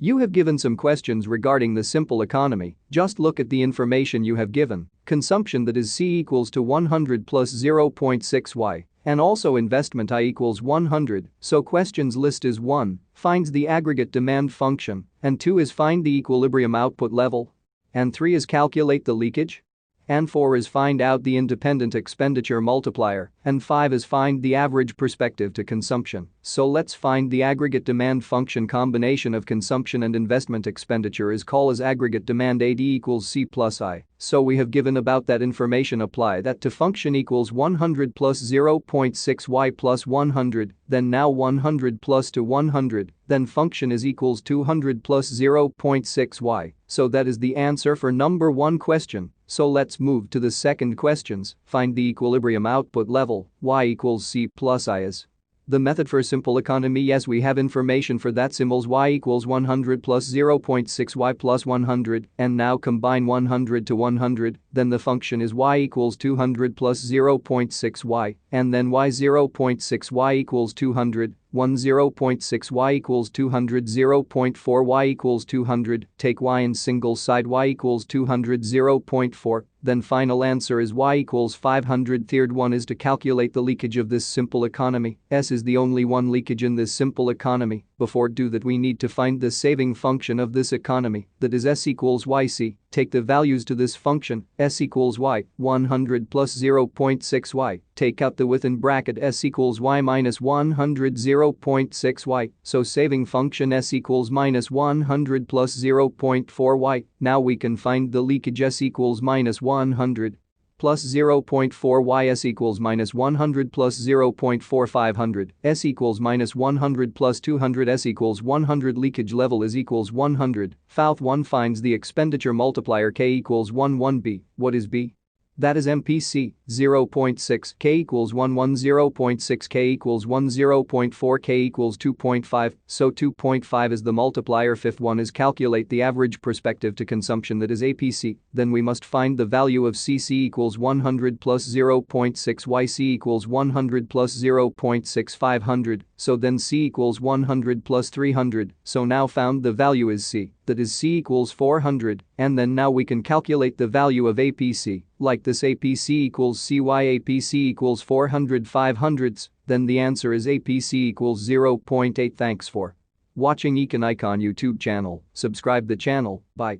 You have given some questions regarding the simple economy. Just look at the information you have given. Consumption, that is C equals to 100 plus 0.6y. And also investment I equals 100, so questions list is 1, finds the aggregate demand function, and 2 is find the equilibrium output level, and 3 is calculate the leakage, and 4 is find out the independent expenditure multiplier, and 5 is find the average perspective to consumption. So let's find the aggregate demand function. Combination of consumption and investment expenditure is called as aggregate demand. AD equals C plus I. So we have given about that information. Apply that to function equals 100 plus 0.6y plus 100, then now 100 plus to 100, then function is equals 200 plus 0.6y. So that is the answer for number 1 question. So let's move to the second questions. Find the equilibrium output level. Y equals C plus I is the method for simple economy. Yes, we have information for that. Symbols y equals 100 plus 0.6y plus 100, and now combine 100 to 100, then the function is y equals 200 plus 0.6y, and then y 0.6y equals 200, 0.6y equals 200, 0.4y equals 200, take y in single side, y equals 200, 0.4, then final answer is y equals 500. Third one is to calculate the leakage of this simple economy. S is the only one leakage in this simple economy. Before do that, we need to find the saving function of this economy, that is S equals yc. Take the values to this function, S equals y, 100 plus 0.6y, take out the within bracket S equals y minus 100, 0.6y, so saving function S equals minus 100 plus 0.4y. Now we can find the leakage. S equals minus 100 plus 0.4y. S equals minus 100 plus 0.4 500, S equals minus 100 plus 200, S equals 100. Leakage level is equals 100. Fouth 1 finds the expenditure multiplier. K equals 1 B. What is B? That is MPC, 0.6, K equals 1 0.6, K equals 1 0.4, K equals 2.5, so 2.5 is the multiplier. Fifth one is calculate the average perspective to consumption, that is APC, then we must find the value of CC equals 100 plus 0.6, YC equals 100 plus 0.6 500, so then C equals 100 plus 300, so now found the value is C, that is C equals 400, and then now we can calculate the value of APC. Like this, APC equals CY, APC equals 400 500ths, then the answer is APC equals 0.8. Thanks for watching Econ Icon YouTube channel. Subscribe the channel. Bye.